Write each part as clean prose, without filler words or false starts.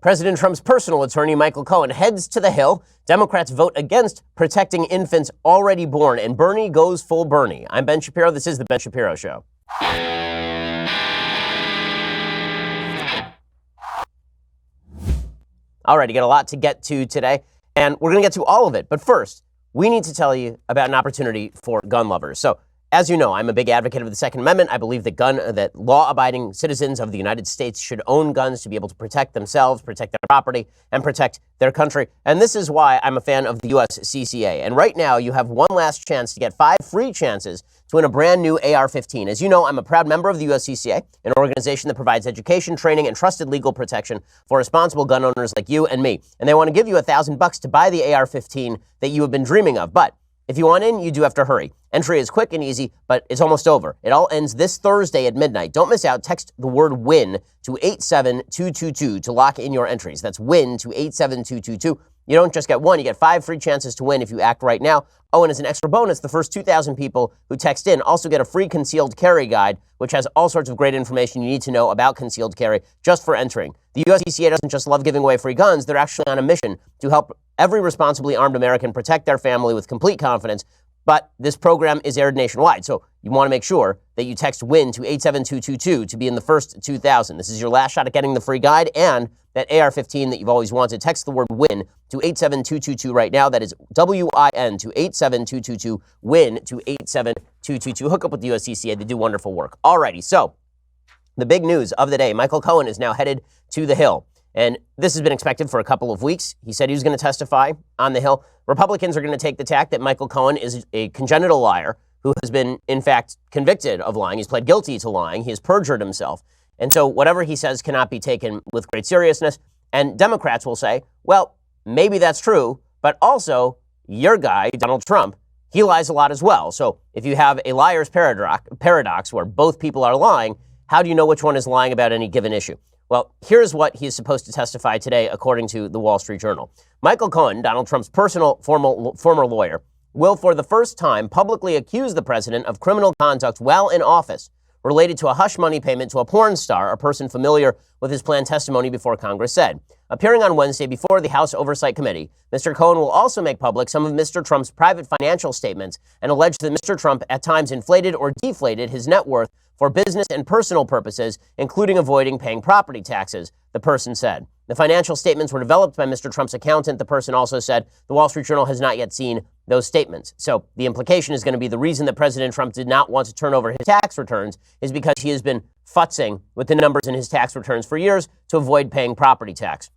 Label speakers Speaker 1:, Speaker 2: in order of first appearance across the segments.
Speaker 1: President Trump's personal attorney, Michael Cohen, heads to the Hill. Democrats vote against protecting infants already born, and Bernie goes full Bernie. I'm Ben Shapiro. This is The Ben Shapiro Show. All right, you got a lot to get to today, and we're going to get to all of it. But first, we need to tell you about an opportunity for gun lovers. So, as you know, I'm a big advocate of the Second Amendment. I believe that law-abiding citizens of the United States should own guns to be able to protect themselves, protect their property, and protect their country. And this is why I'm a fan of the USCCA. And right now, you have one last chance to get 5 free chances to win a brand new AR-15. As you know, I'm a proud member of the USCCA, an organization that provides education, training, and trusted legal protection for responsible gun owners like you and me. And they want to give you $1,000 to buy the AR-15 that you have been dreaming of. But if you want in, you do have to hurry. Entry is quick and easy, but it's almost over. It all ends this Thursday at midnight. Don't miss out. Text the word WIN to 87222 to lock in your entries. That's WIN to 87222. You don't just get one, you get 5 free chances to win if you act right now. Oh, and as an extra bonus, the first 2,000 people who text in also get a free concealed carry guide, which has all sorts of great information you need to know about concealed carry just for entering. The USCCA doesn't just love giving away free guns. They're actually on a mission to help every responsibly armed American protect their family with complete confidence. But this program is aired nationwide, so you want to make sure that you text WIN to 87222 to be in the first 2,000. This is your last shot at getting the free guide and that AR-15 that you've always wanted. Text the word WIN to 87222 right now. That is WIN to 87222, WIN to 87222. Hook up with the USCCA. They do wonderful work. Alrighty, so the big news of the day, Michael Cohen is now headed to the Hill. And this has been expected for a couple of weeks. He said he was going to testify on the Hill. Republicans are going to take the tack that Michael Cohen is a congenital liar who has been, in fact, convicted of lying. He's pled guilty to lying. He has perjured himself. And so whatever he says cannot be taken with great seriousness. And Democrats will say, well, maybe that's true, but also your guy, Donald Trump, he lies a lot as well. So if you have a liar's paradox where both people are lying, how do you know which one is lying about any given issue? Well, here's what he is supposed to testify today, according to the Wall Street Journal. Michael Cohen, Donald Trump's personal former lawyer, will for the first time publicly accuse the president of criminal conduct while in office related to a hush money payment to a porn star, a person familiar with his planned testimony before Congress said. Appearing on Wednesday before the House Oversight Committee, Mr. Cohen will also make public some of Mr. Trump's private financial statements and allege that Mr. Trump at times inflated or deflated his net worth for business and personal purposes, including avoiding paying property taxes, the person said. The financial statements were developed by Mr. Trump's accountant. The person also said the Wall Street Journal has not yet seen those statements. So the implication is going to be the reason that President Trump did not want to turn over his tax returns is because he has been futzing with the numbers in his tax returns for years to avoid paying property tax.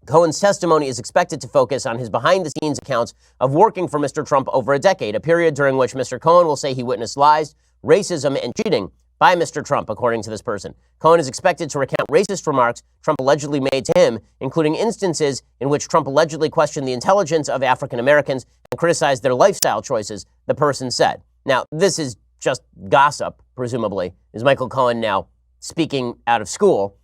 Speaker 1: Cohen's testimony is expected to focus on his behind-the-scenes accounts of working for Mr. Trump over a decade, a period during which Mr. Cohen will say he witnessed lies, racism, and cheating by Mr. Trump, according to this person. Cohen is expected to recount racist remarks Trump allegedly made to him, including instances in which Trump allegedly questioned the intelligence of African Americans and criticized their lifestyle choices, the person said. Now, this is just gossip, presumably. Is Michael Cohen now speaking out of school?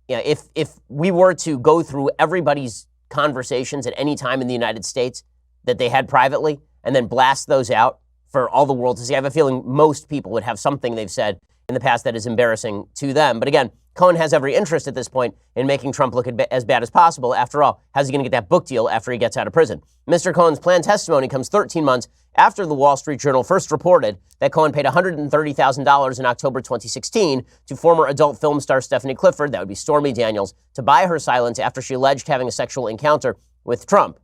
Speaker 1: Yeah, if we were to go through everybody's conversations at any time in the United States that they had privately and then blast those out for all the world to see, I have a feeling most people would have something they've said in the past that is embarrassing to them. But again, Cohen has every interest at this point in making Trump look as bad as possible. After all, how's he going to get that book deal after he gets out of prison? Mr. Cohen's planned testimony comes 13 months after the Wall Street Journal first reported that Cohen paid $130,000 in October 2016 to former adult film star Stephanie Clifford, that would be Stormy Daniels, to buy her silence after she alleged having a sexual encounter with Trump.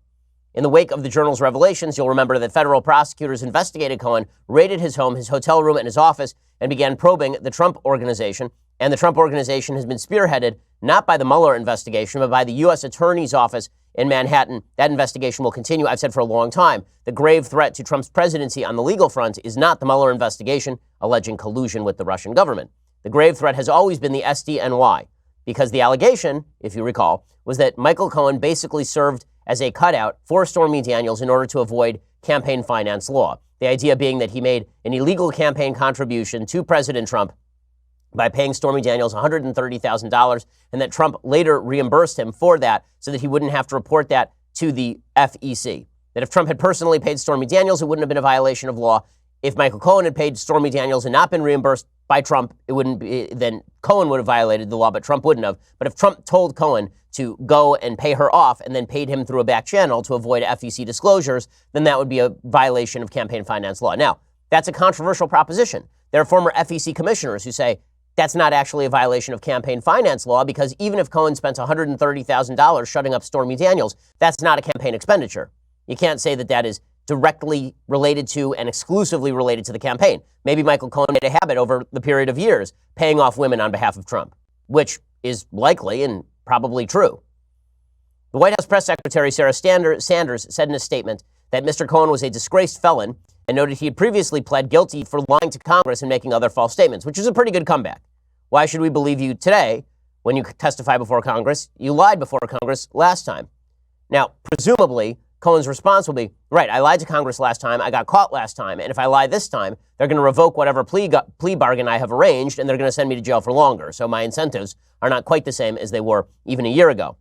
Speaker 1: In the wake of the Journal's revelations, you'll remember that federal prosecutors investigated Cohen, raided his home, his hotel room, and his office, and began probing the Trump Organization. And the Trump Organization has been spearheaded not by the Mueller investigation, but by the U.S. Attorney's Office in Manhattan. That investigation will continue. I've said for a long time, the grave threat to Trump's presidency on the legal front is not the Mueller investigation alleging collusion with the Russian government. The grave threat has always been the SDNY, because the allegation, if you recall, was that Michael Cohen basically served as a cutout for Stormy Daniels in order to avoid campaign finance law. The idea being that he made an illegal campaign contribution to President Trump by paying Stormy Daniels $130,000, and that Trump later reimbursed him for that so that he wouldn't have to report that to the FEC. That if Trump had personally paid Stormy Daniels, it wouldn't have been a violation of law. if Michael Cohen had paid Stormy Daniels and not been reimbursed by Trump, it wouldn't be, then Cohen would have violated the law, but Trump wouldn't have. But if Trump told Cohen to go and pay her off and then paid him through a back channel to avoid FEC disclosures, then that would be a violation of campaign finance law. Now, that's a controversial proposition. There are former FEC commissioners who say that's not actually a violation of campaign finance law because even if Cohen spent $130,000 shutting up Stormy Daniels, that's not a campaign expenditure. You can't say that that is directly related to and exclusively related to the campaign. Maybe Michael Cohen made a habit over the period of years paying off women on behalf of Trump, which is likely and probably true. The White House press secretary Sarah Sanders said in a statement that Mr. Cohen was a disgraced felon and noted he had previously pled guilty for lying to Congress and making other false statements, which is a pretty good comeback. Why should we believe you today when you testify before Congress? You lied before Congress last time. Now, presumably, Cohen's response will be, right, I lied to Congress last time, I got caught last time, and if I lie this time, they're going to revoke whatever plea bargain I have arranged, and they're going to send me to jail for longer. So my incentives are not quite the same as they were even a year ago.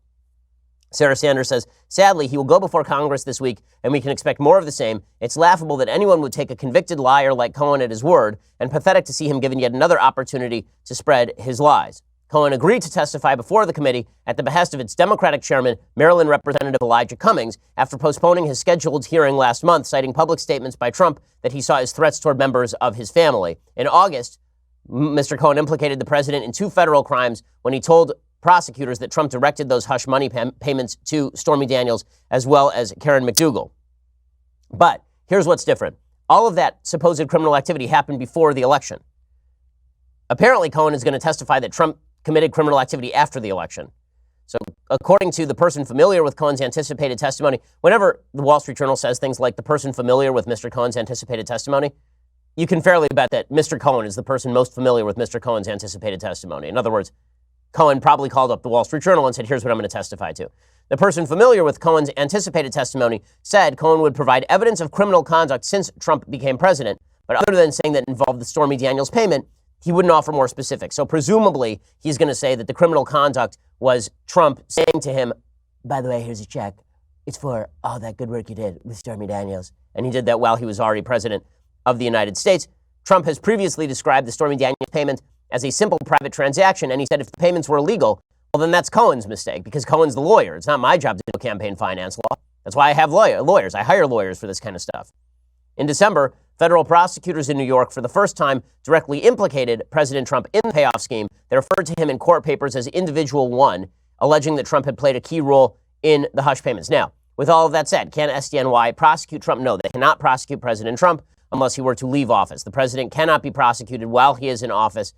Speaker 1: Sarah Sanders says, sadly, he will go before Congress this week, and we can expect more of the same. It's laughable that anyone would take a convicted liar like Cohen at his word, and pathetic to see him given yet another opportunity to spread his lies. Cohen agreed to testify before the committee at the behest of its Democratic chairman, Maryland Representative Elijah Cummings, after postponing his scheduled hearing last month, citing public statements by Trump that he saw as threats toward members of his family. In August, Mr. Cohen implicated the president in 2 federal crimes when he told prosecutors that Trump directed those hush money payments to Stormy Daniels as well as Karen McDougal. But here's what's different. All of that supposed criminal activity happened before the election. Apparently, Cohen is going to testify that Trump committed criminal activity after the election. So according to the person familiar with Cohen's anticipated testimony, whenever the Wall Street Journal says things like the person familiar with Mr. Cohen's anticipated testimony, you can fairly bet that Mr. Cohen is the person most familiar with Mr. Cohen's anticipated testimony. In other words, Cohen probably called up the Wall Street Journal and said, here's what I'm going to testify to. The person familiar with Cohen's anticipated testimony said Cohen would provide evidence of criminal conduct since Trump became president, but other than saying that involved the Stormy Daniels payment, he wouldn't offer more specifics. So presumably, he's going to say that the criminal conduct was Trump saying to him, by the way, here's a check. It's for all that good work you did with Stormy Daniels. And he did that while he was already president of the United States. Trump has previously described the Stormy Daniels payment as a simple private transaction, and he said if the payments were illegal, well, then that's Cohen's mistake, because Cohen's the lawyer. It's not my job to do campaign finance law. That's why I have lawyers. I hire lawyers for this kind of stuff. In December, federal prosecutors in New York for the first time directly implicated President Trump in the payoff scheme. They referred to him in court papers as Individual 1, alleging that Trump had played a key role in the hush payments. Now, with all of that said, can SDNY prosecute Trump? No, they cannot prosecute President Trump unless he were to leave office. The president cannot be prosecuted while he is in office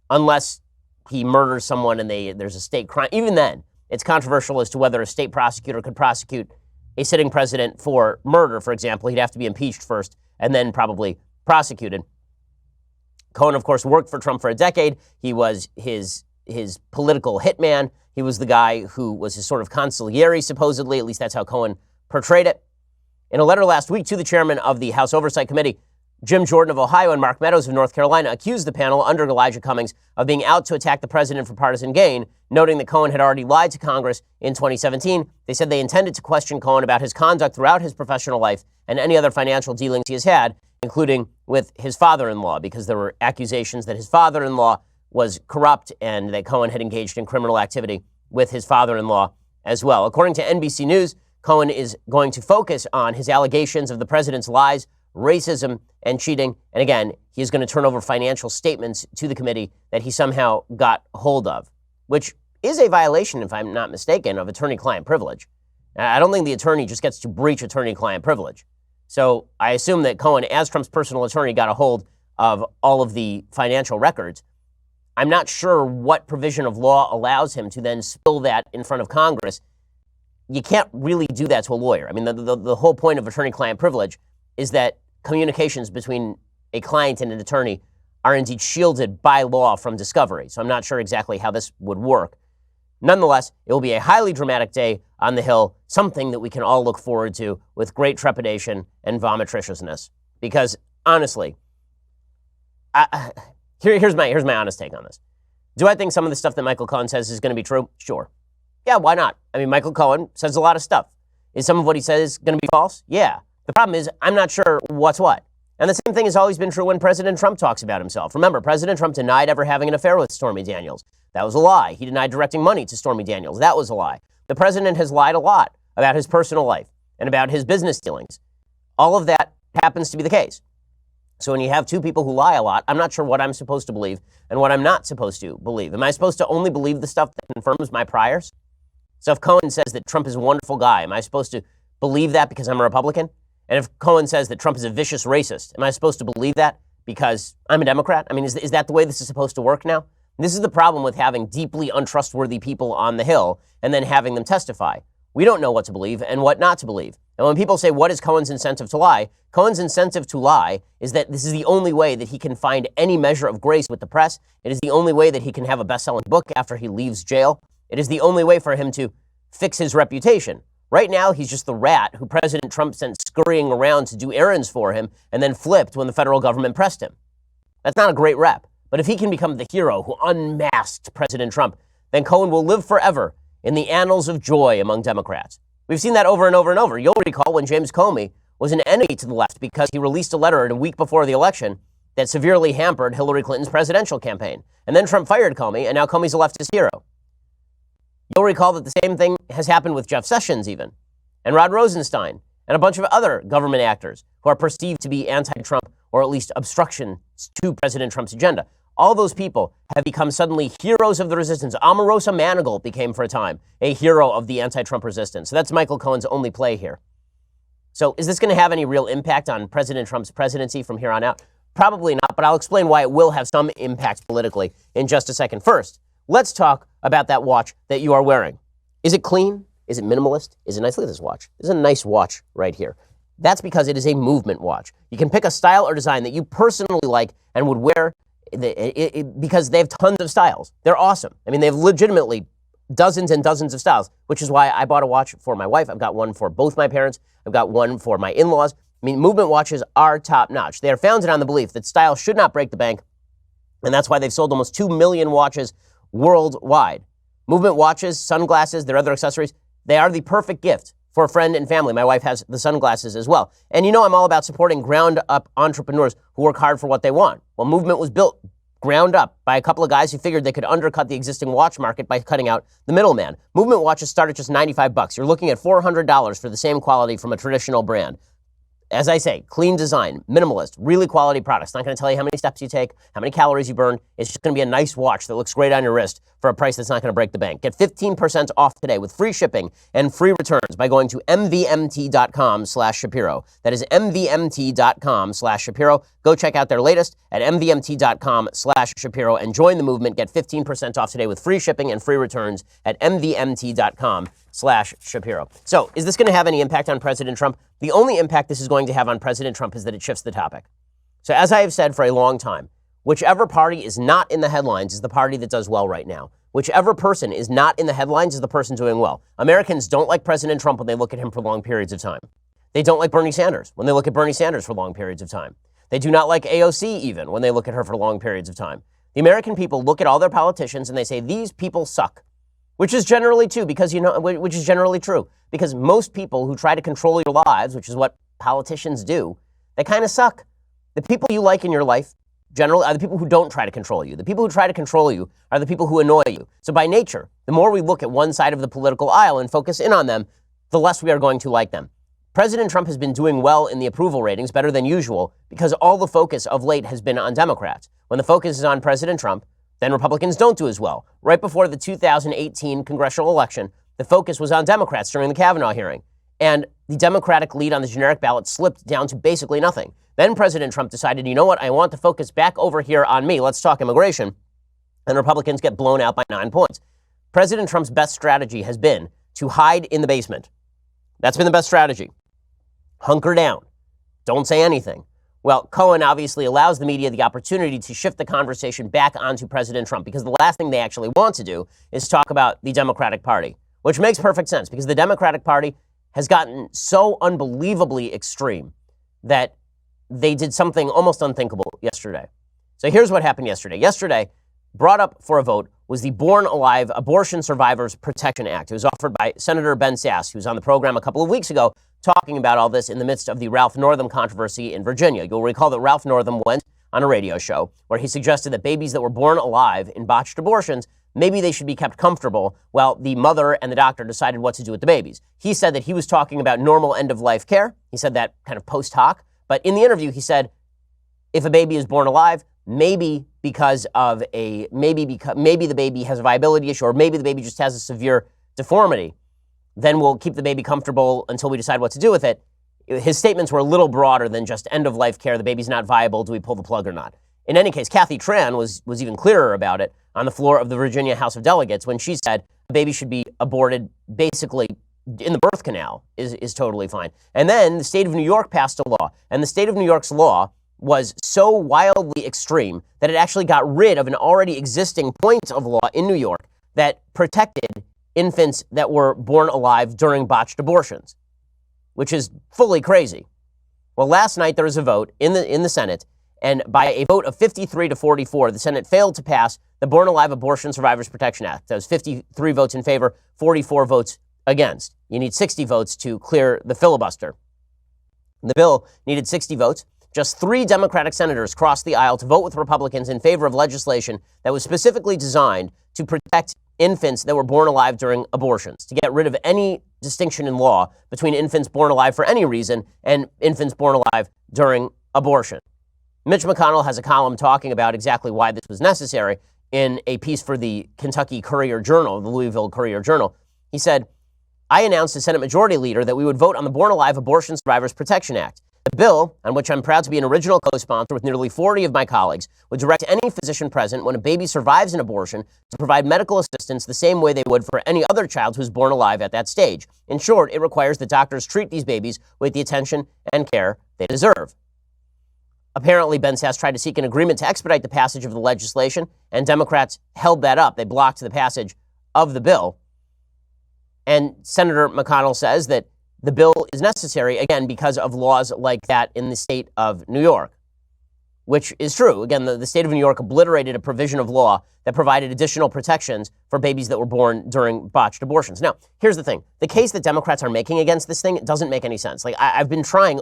Speaker 1: unless he murders someone and there's a state crime. Even then, it's controversial as to whether a state prosecutor could prosecute a sitting president for murder, for example. He'd have to be impeached first and then probably prosecuted. Cohen, of course, worked for Trump for a decade. He was his political hitman. He was the guy who was his sort of consigliere, supposedly. At least that's how Cohen portrayed it. In a letter last week to the chairman of the House Oversight Committee, Jim Jordan of Ohio and Mark Meadows of North Carolina accused the panel under Elijah Cummings of being out to attack the president for partisan gain, noting that Cohen had already lied to Congress in 2017. They said they intended to question Cohen about his conduct throughout his professional life and any other financial dealings he has had, including with his father-in-law, because there were accusations that his father-in-law was corrupt and that Cohen had engaged in criminal activity with his father-in-law as well. According to NBC News, Cohen is going to focus on his allegations of the president's lies, racism, and cheating. And again, he is going to turn over financial statements to the committee that he somehow got hold of, which is a violation, if I'm not mistaken, of attorney-client privilege. I don't think the attorney just gets to breach attorney-client privilege. So I assume that Cohen, as Trump's personal attorney, got a hold of all of the financial records. I'm not sure what provision of law allows him to then spill that in front of Congress. You can't really do that to a lawyer. I mean, the whole point of attorney-client privilege is that communications between a client and an attorney are indeed shielded by law from discovery. So I'm not sure exactly how this would work. Nonetheless, it will be a highly dramatic day on the Hill, something that we can all look forward to with great trepidation and vomitriciousness. Because honestly, here's my honest take on this. Do I think some of the stuff that Michael Cohen says is going to be true? Sure. Yeah, why not? I mean, Michael Cohen says a lot of stuff. Is some of what he says going to be false? Yeah. The problem is, I'm not sure what's what. And the same thing has always been true when President Trump talks about himself. Remember, President Trump denied ever having an affair with Stormy Daniels. That was a lie. He denied directing money to Stormy Daniels. That was a lie. The president has lied a lot about his personal life and about his business dealings. All of that happens to be the case. So when you have two people who lie a lot, I'm not sure what I'm supposed to believe and what I'm not supposed to believe. Am I supposed to only believe the stuff that confirms my priors? So if Cohen says that Trump is a wonderful guy, am I supposed to believe that because I'm a Republican? And if Cohen says that Trump is a vicious racist, am I supposed to believe that because I'm a Democrat? I mean, is that the way this is supposed to work now? This is the problem with having deeply untrustworthy people on the Hill and then having them testify. We don't know what to believe and what not to believe. And when people say, what is Cohen's incentive to lie? Cohen's incentive to lie is that this is the only way that he can find any measure of grace with the press. It is the only way that he can have a best-selling book after he leaves jail. It is the only way for him to fix his reputation. Right now, he's just the rat who President Trump sent scurrying around to do errands for him and then flipped when the federal government pressed him. That's not a great rep. But if he can become the hero who unmasked President Trump, then Cohen will live forever in the annals of joy among Democrats. We've seen that over and over and over. You'll recall when James Comey was an enemy to the left because he released a letter a week before the election that severely hampered Hillary Clinton's presidential campaign. And then Trump fired Comey, and now Comey's a leftist hero. You'll recall that the same thing has happened with Jeff Sessions even, and Rod Rosenstein, and a bunch of other government actors who are perceived to be anti-Trump or at least obstructions to President Trump's agenda. All those people have become suddenly heroes of the resistance. Omarosa Manigault became for a time a hero of the anti-Trump resistance. So that's Michael Cohen's only play here. So is this going to have any real impact on President Trump's presidency from here on out? Probably not, but I'll explain why it will have some impact politically in just a second. First, let's talk about that watch that you are wearing. Is it clean? Is it minimalist? Is it nice? Look at this watch. This is a nice watch right here. That's because it is a movement watch. You can pick a style or design that you personally like and would wear because they have tons of styles. They're awesome. I mean, they have legitimately dozens and dozens of styles, which is why I bought a watch for my wife. I've got one for both my parents. I've got one for my in-laws. I mean, movement watches are top-notch. They are founded on the belief that style should not break the bank, and that's why they've sold almost 2 million watches worldwide. Movement watches, sunglasses, their other accessories, they are the perfect gift for a friend and family. My wife has the sunglasses as well. And you know I'm all about supporting ground-up entrepreneurs who work hard for what they want. Well, Movement was built ground up by a couple of guys who figured they could undercut the existing watch market by cutting out the middleman. Movement watches start at just $95. You're looking at $400 for the same quality from a traditional brand. As I say, clean design, minimalist, really quality products. Not going to tell you how many steps you take, how many calories you burn. It's just going to be a nice watch that looks great on your wrist for a price that's not going to break the bank. Get 15% off today with free shipping and free returns by going to mvmt.com/Shapiro. That is mvmt.com/Shapiro. Go check out their latest at mvmt.com/Shapiro and join the movement. Get 15% off today with free shipping and free returns at mvmt.com/Shapiro. So is this going to have any impact on President Trump? The only impact this is going to have on President Trump is that it shifts the topic. So as I have said for a long time, whichever party is not in the headlines is the party that does well right now. Whichever person is not in the headlines is the person doing well. Americans don't like President Trump when they look at him for long periods of time. They don't like Bernie Sanders when they look at Bernie Sanders for long periods of time. They do not like AOC even when they look at her for long periods of time. The American people look at all their politicians and they say, these people suck. Which is generally true which is generally true because most people who try to control your lives, which is what politicians do, they kind of suck. The people you like in your life generally are the people who don't try to control you. The people who try to control you are the people who annoy you. So by nature, the more we look at one side of the political aisle and focus in on them, the less we are going to like them. President Trump has been doing well in the approval ratings, better than usual, because all the focus of late has been on Democrats. When the focus is on President Trump, then Republicans don't do as well. Right before the 2018 congressional election, the focus was on Democrats during the Kavanaugh hearing. And the Democratic lead on the generic ballot slipped down to basically nothing. Then President Trump decided, you know what, I want the focus back over here on me. Let's talk immigration. And Republicans get blown out by 9 points. President Trump's best strategy has been to hide in the basement. That's been the best strategy. Hunker down. Don't say anything. Well, Cohen obviously allows the media the opportunity to shift the conversation back onto President Trump because the last thing they actually want to do is talk about the Democratic Party, which makes perfect sense because the Democratic Party has gotten so unbelievably extreme that they did something almost unthinkable yesterday. So here's what happened yesterday. Yesterday, brought up for a vote was the Born Alive Abortion Survivors Protection Act. It was offered by Senator Ben Sasse, who was on the program a couple of weeks ago talking about all this in the midst of the Ralph Northam controversy in Virginia. You'll recall that Ralph Northam went on a radio show where he suggested that babies that were born alive in botched abortions, maybe they should be kept comfortable while the mother and the doctor decided what to do with the babies. He said that he was talking about normal end-of-life care. He said that kind of post hoc. But in the interview, he said, if a baby is born alive, maybe the baby has a viability issue, or maybe the baby just has a severe deformity, then we'll keep the baby comfortable until we decide what to do with it. His statements were a little broader than just end-of-life care. The baby's not viable. Do we pull the plug or not? In any case, Kathy Tran was even clearer about it on the floor of the Virginia House of Delegates when she said a baby should be aborted basically in the birth canal is totally fine. And then the state of New York passed a law, and the state of New York's law was so wildly extreme that it actually got rid of an already existing point of law in New York that protected infants that were born alive during botched abortions, which is fully crazy. Well, last night there was a vote in the Senate, and by a vote of 53 to 44, the Senate failed to pass the Born Alive Abortion Survivors Protection Act. That was 53 votes in favor, 44 votes against. You need 60 votes to clear the filibuster. The bill needed 60 votes. Just 3 Democratic senators crossed the aisle to vote with Republicans in favor of legislation that was specifically designed to protect infants that were born alive during abortions, to get rid of any distinction in law between infants born alive for any reason and infants born alive during abortion. Mitch McConnell has a column talking about exactly why this was necessary in a piece for the Kentucky Courier Journal, the Louisville Courier Journal. He said, I announced as Senate Majority Leader that we would vote on the Born Alive Abortion Survivors Protection Act. The bill, on which I'm proud to be an original co-sponsor with nearly 40 of my colleagues, would direct any physician present when a baby survives an abortion to provide medical assistance the same way they would for any other child who's born alive at that stage. In short, it requires that doctors treat these babies with the attention and care they deserve. Apparently, Ben Sass tried to seek an agreement to expedite the passage of the legislation, and Democrats held that up. They blocked the passage of the bill. And Senator McConnell says that the bill is necessary, again, because of laws like that in the state of New York, which is true. Again, the state of New York obliterated a provision of law that provided additional protections for babies that were born during botched abortions. Now, here's the thing. The case that Democrats are making against this thing doesn't make any sense. I've been trying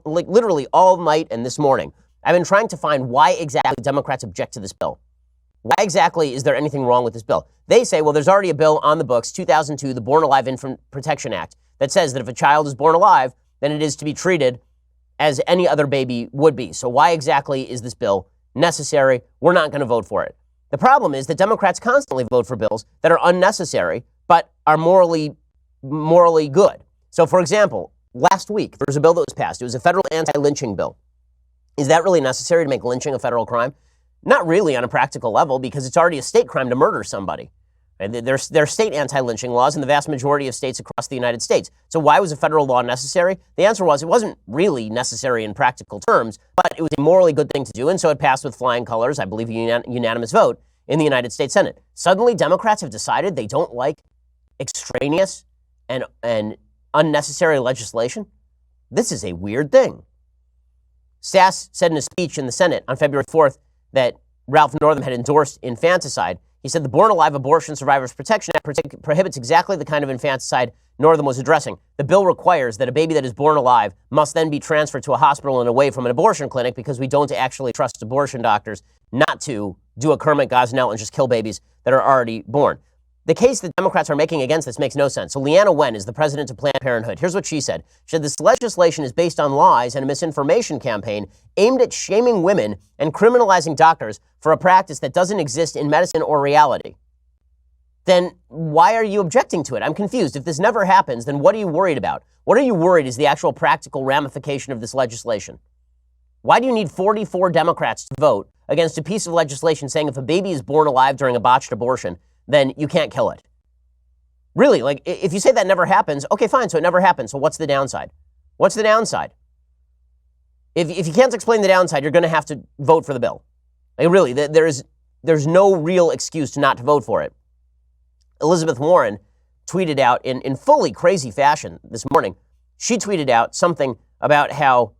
Speaker 1: literally all night and this morning, I've been trying to find why exactly Democrats object to this bill. Why exactly is there anything wrong with this bill? They say, well, there's already a bill on the books, 2002, the Born Alive Infant Protection Act, that says that if a child is born alive, then it is to be treated as any other baby would be. So why exactly is this bill necessary? We're not going to vote for it. The problem is that Democrats constantly vote for bills that are unnecessary but are morally good. So, for example, last week, there was a bill that was passed. It was a federal anti-lynching bill. Is that really necessary to make lynching a federal crime? Not really on a practical level, because it's already a state crime to murder somebody. And there are state anti-lynching laws in the vast majority of states across the United States. So why was a federal law necessary? The answer was it wasn't really necessary in practical terms, but it was a morally good thing to do, and so it passed with flying colors, I believe a unanimous vote, in the United States Senate. Suddenly, Democrats have decided they don't like extraneous and unnecessary legislation. This is a weird thing. Sass said in a speech in the Senate on February 4th that Ralph Northam had endorsed infanticide. He said the Born Alive Abortion Survivors Protection Act prohibits exactly the kind of infanticide Northam was addressing. The bill requires that a baby that is born alive must then be transferred to a hospital and away from an abortion clinic because we don't actually trust abortion doctors not to do a Kermit Gosnell and just kill babies that are already born. The case that Democrats are making against this makes no sense. So Leanna Wen is the president of Planned Parenthood. Here's what she said. She said, this legislation is based on lies and a misinformation campaign aimed at shaming women and criminalizing doctors for a practice that doesn't exist in medicine or reality. Then why are you objecting to it? I'm confused. If this never happens, then what are you worried about? What are you worried is the actual practical ramification of this legislation? Why do you need 44 Democrats to vote against a piece of legislation saying if a baby is born alive during a botched abortion, then you can't kill it? Really, if you say that never happens, okay, fine, so it never happens. So what's the downside? What's the downside? If you can't explain the downside, you're going to have to vote for the bill. Really, there's no real excuse to not to vote for it. Elizabeth Warren tweeted out in fully crazy fashion this morning. She tweeted out something about how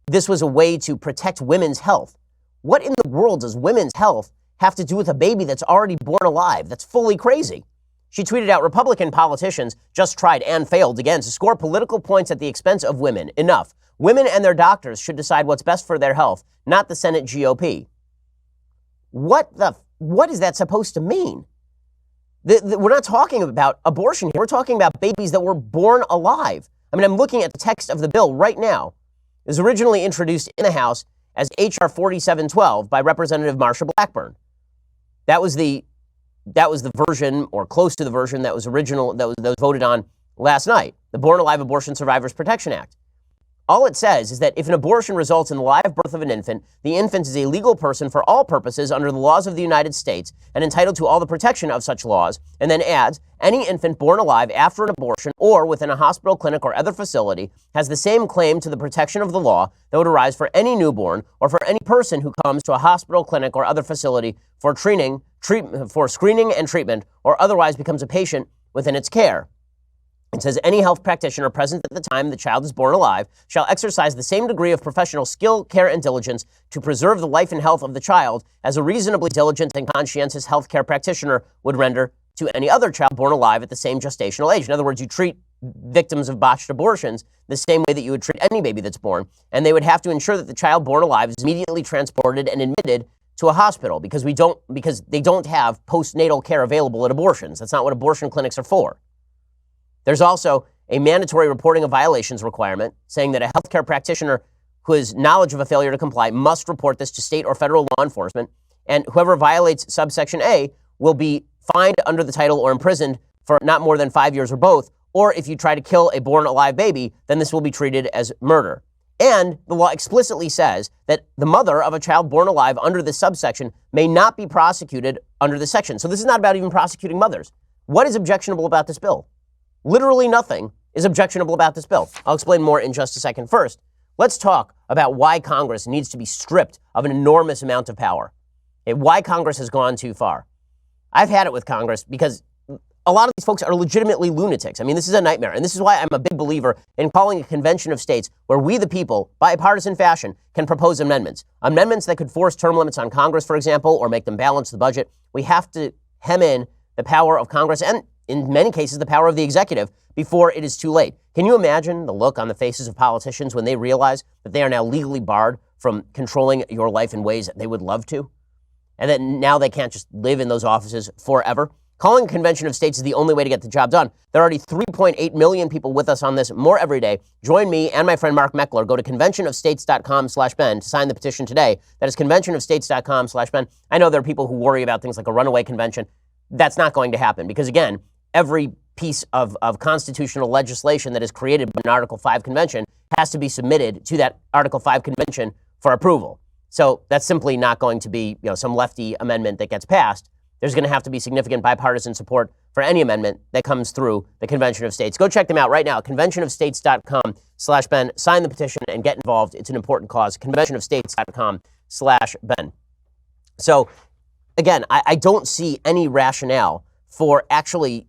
Speaker 1: this was a way to protect women's health. What in the world does women's health have to do with a baby that's already born alive? That's fully crazy. She tweeted out, Republican politicians just tried and failed again to score political points at the expense of women. Enough. Women and their doctors should decide what's best for their health, not the Senate GOP. What is that supposed to mean? We're not talking about abortion here. We're talking about babies that were born alive. I mean, I'm looking at the text of the bill right now. It was originally introduced in the House as H.R. 4712 by Representative Marsha Blackburn. That was the version, or close to the version, that was voted on last night, the Born Alive Abortion Survivors Protection Act. All it says is that if an abortion results in the live birth of an infant, the infant is a legal person for all purposes under the laws of the United States and entitled to all the protection of such laws, and then adds, any infant born alive after an abortion or within a hospital, clinic, or other facility has the same claim to the protection of the law that would arise for any newborn or for any person who comes to a hospital, clinic, or other facility for screening and treatment or otherwise becomes a patient within its care. It says any health practitioner present at the time the child is born alive shall exercise the same degree of professional skill, care, and diligence to preserve the life and health of the child as a reasonably diligent and conscientious healthcare practitioner would render to any other child born alive at the same gestational age. In other words, you treat victims of botched abortions the same way that you would treat any baby that's born, and they would have to ensure that the child born alive is immediately transported and admitted to a hospital because they don't have postnatal care available at abortions. That's not what abortion clinics are for. There's also a mandatory reporting of violations requirement saying that a healthcare practitioner who has knowledge of a failure to comply must report this to state or federal law enforcement, and whoever violates subsection A will be fined under the title or imprisoned for not more than 5 years or both, or if you try to kill a born alive baby, then this will be treated as murder. And the law explicitly says that the mother of a child born alive under this subsection may not be prosecuted under this section. So this is not about even prosecuting mothers. What is objectionable about this bill? Literally nothing is objectionable about this bill. I'll explain more in just a second. First, let's talk about why Congress needs to be stripped of an enormous amount of power. Why Congress has gone too far. I've had it with Congress because a lot of these folks are legitimately lunatics. I mean, this is a nightmare. And this is why I'm a big believer in calling a convention of states where we, the people, bipartisan fashion, can propose amendments. Amendments that could force term limits on Congress, for example, or make them balance the budget. We have to hem in the power of Congress and, in many cases, the power of the executive before it is too late. Can you imagine the look on the faces of politicians when they realize that they are now legally barred from controlling your life in ways that they would love to? And that now they can't just live in those offices forever? Calling a convention of states is the only way to get the job done. There are already 3.8 million people with us on this, more every day. Join me and my friend Mark Meckler. Go to conventionofstates.com/Ben to sign the petition today. That is conventionofstates.com/Ben. I know there are people who worry about things like a runaway convention. That's not going to happen because, again, every piece of constitutional legislation that is created by an Article 5 convention has to be submitted to that Article 5 convention for approval. So that's simply not going to be, some lefty amendment that gets passed. There's going to have to be significant bipartisan support for any amendment that comes through the Convention of States. Go check them out right now, conventionofstates.com/Ben. Sign the petition and get involved. It's an important cause, conventionofstates.com/Ben. So, again, I don't see any rationale for actually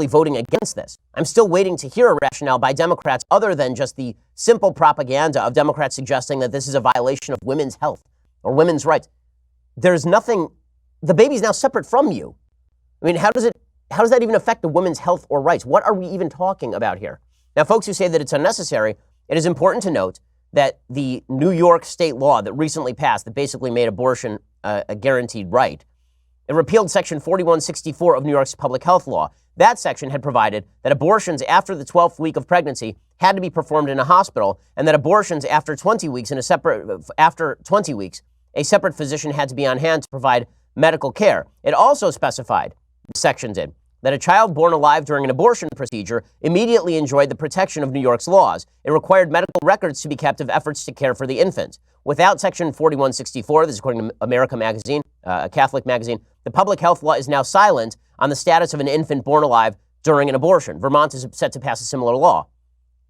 Speaker 1: voting against this. I'm still waiting to hear a rationale by Democrats other than just the simple propaganda of Democrats suggesting that this is a violation of women's health or women's rights. There's nothing. The baby's now separate from you. I mean, how does that even affect a woman's health or rights? What are we even talking about here? Now, folks who say that it's unnecessary, it is important to note that the New York state law that recently passed that basically made abortion a guaranteed right, it repealed Section 4164 of New York's public health law. That section had provided that abortions after the 12th week of pregnancy had to be performed in a hospital, and that abortions after 20 weeks, a separate physician had to be on hand to provide medical care. It also specified, the section did, that a child born alive during an abortion procedure immediately enjoyed the protection of New York's laws. It required medical records to be kept of efforts to care for the infant. Without Section 4164, this is according to America Magazine, a Catholic magazine, the public health law is now silent on the status of an infant born alive during an abortion. Vermont is set to pass a similar law.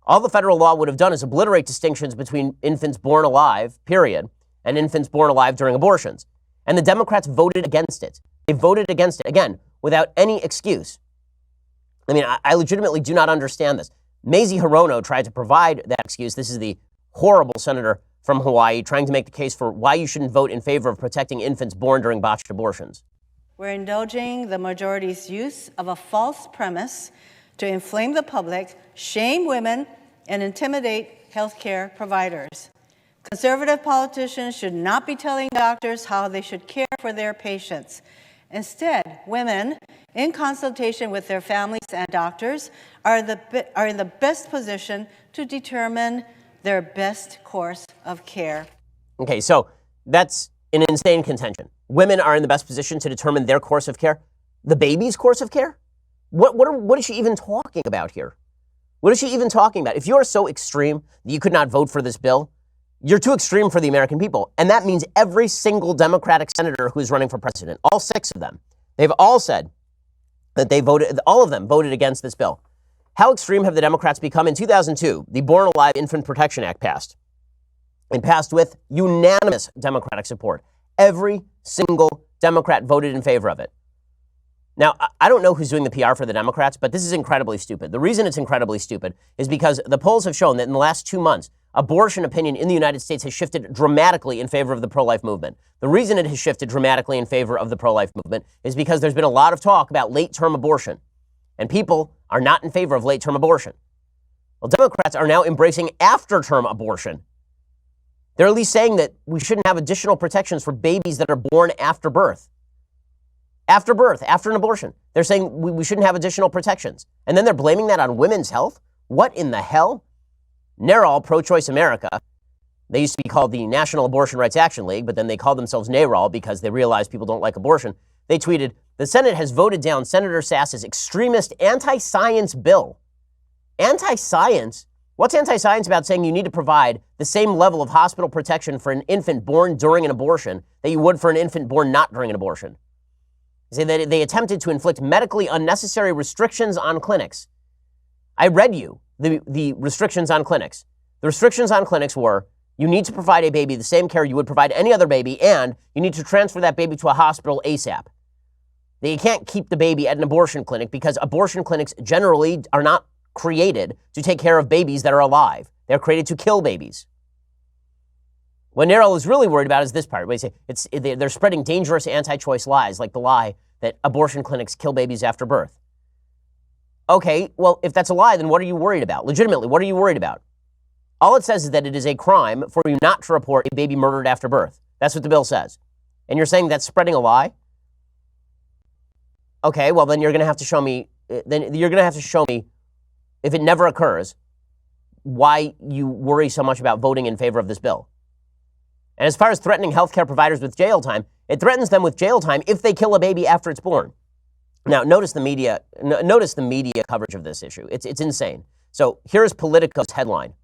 Speaker 1: All the federal law would have done is obliterate distinctions between infants born alive, period, and infants born alive during abortions. And the Democrats voted against it. They voted against it, again, without any excuse. I mean, I legitimately do not understand this. Mazie Hirono tried to provide that excuse. This is the horrible senator from Hawaii trying to make the case for why you shouldn't vote in favor of protecting infants born during botched abortions.
Speaker 2: We're indulging the majority's use of a false premise to inflame the public, shame women, and intimidate healthcare providers. Conservative politicians should not be telling doctors how they should care for their patients. Instead, women, in consultation with their families and doctors, are in the best position to determine their best course of care.
Speaker 1: Okay, so that's an insane contention. Women are in the best position to determine their course of care? The baby's course of care? What is she even talking about here? What is she even talking about? If you are so extreme that you could not vote for this bill, you're too extreme for the American people. And that means every single Democratic senator who is running for president, all 6 of them, they've all said that they voted, all of them voted against this bill. How extreme have the Democrats become? In 2002, the Born Alive Infant Protection Act passed. It passed with unanimous Democratic support. Every single Democrat voted in favor of it. Now, I don't know who's doing the PR for the Democrats, but this is incredibly stupid. The reason it's incredibly stupid is because the polls have shown that in the last 2 months, abortion opinion in the United States has shifted dramatically in favor of the pro-life movement. The reason it has shifted dramatically in favor of the pro-life movement is because there's been a lot of talk about late-term abortion, and people are not in favor of late-term abortion. Well, Democrats are now embracing after-term abortion. They're at least saying that we shouldn't have additional protections for babies that are born after birth. After birth, after an abortion. They're saying we shouldn't have additional protections. And then they're blaming that on women's health? What in the hell? NARAL, Pro-Choice America, they used to be called the National Abortion Rights Action League, but then they called themselves NARAL because they realized people don't like abortion. They tweeted, "The Senate has voted down Senator Sass's extremist anti-science bill." Anti-science? What's anti-science about saying you need to provide the same level of hospital protection for an infant born during an abortion that you would for an infant born not during an abortion? They attempted to inflict medically unnecessary restrictions on clinics. I read you the restrictions on clinics. The restrictions on clinics were you need to provide a baby the same care you would provide any other baby, and you need to transfer that baby to a hospital ASAP. You can't keep the baby at an abortion clinic because abortion clinics generally are not created to take care of babies that are alive. They're created to kill babies. What NARAL is really worried about is this part. They say they're spreading dangerous anti-choice lies, like the lie that abortion clinics kill babies after birth. Okay, well, if that's a lie, then what are you worried about? Legitimately, what are you worried about? All it says is that it is a crime for you not to report a baby murdered after birth. That's what the bill says. And you're saying that's spreading a lie? Okay, well, then you're going to have to show me, if it never occurs, why you worry so much about voting in favor of this bill. And as far as threatening healthcare providers with jail time, it threatens them with jail time if they kill a baby after it's born. Now, notice the media coverage of this issue. It's insane. So here's Politico's headline.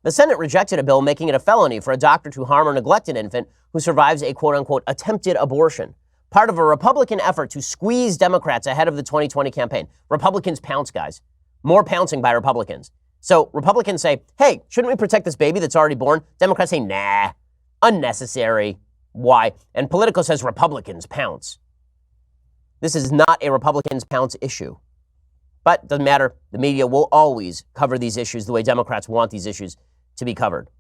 Speaker 1: The Senate rejected a bill making it a felony for a doctor to harm or neglect an infant who survives a quote-unquote attempted abortion, part of a Republican effort to squeeze Democrats ahead of the 2020 campaign. Republicans pounce, guys. More pouncing by Republicans. So Republicans say, hey, shouldn't we protect this baby that's already born? Democrats say, nah, unnecessary. Why? And Politico says Republicans pounce. This is not a Republicans pounce issue. But doesn't matter. The media will always cover these issues the way Democrats want these issues to be covered.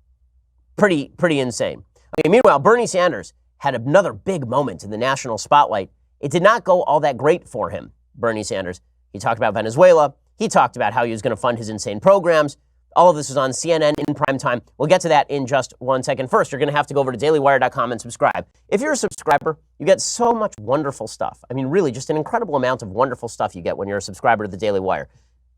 Speaker 1: Pretty insane. Okay, meanwhile, Bernie Sanders had another big moment in the national spotlight. It did not go all that great for him, Bernie Sanders. He talked about Venezuela. He talked about how he was going to fund his insane programs. All of this was on CNN in prime time. We'll get to that in just 1 second. First, you're going to have to go over to dailywire.com and subscribe. If you're a subscriber, you get so much wonderful stuff. I mean, really, just an incredible amount of wonderful stuff you get when you're a subscriber to the Daily Wire.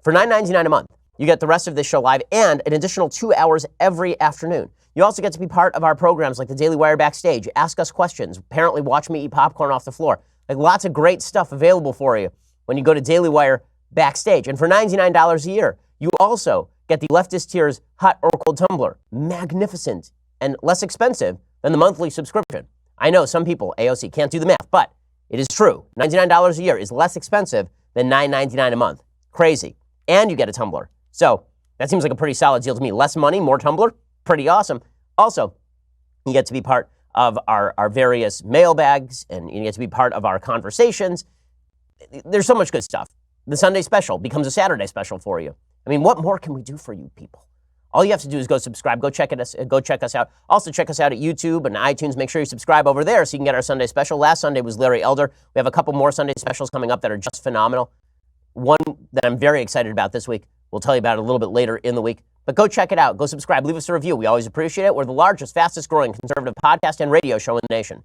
Speaker 1: For $9.99 a month, you get the rest of this show live and an additional 2 hours every afternoon. You also get to be part of our programs like the Daily Wire Backstage, Ask Us Questions, apparently Watch Me Eat Popcorn Off the Floor. Like lots of great stuff available for you when you go to Daily Wire Backstage. And for $99 a year, you also get the Leftist Tears Hot or Cold Tumbler. Magnificent and less expensive than the monthly subscription. I know some people, AOC, can't do the math, but it is true. $99 a year is less expensive than $9.99 a month. Crazy. And you get a tumbler. So that seems like a pretty solid deal to me. Less money, more tumbler. Pretty awesome. Also, you get to be part of our various mailbags, and you get to be part of our conversations. There's so much good stuff. The Sunday special becomes a Saturday special for you. I mean, what more can we do for you people? All you have to do is go subscribe. Go check us out. Also check us out at YouTube and iTunes. Make sure you subscribe over there so you can get our Sunday special. Last Sunday was Larry Elder. We have a couple more Sunday specials coming up that are just phenomenal. One that I'm very excited about this week. We'll tell you about it a little bit later in the week. But go check it out. Go subscribe. Leave us a review. We always appreciate it. We're the largest, fastest growing conservative podcast and radio show in the nation.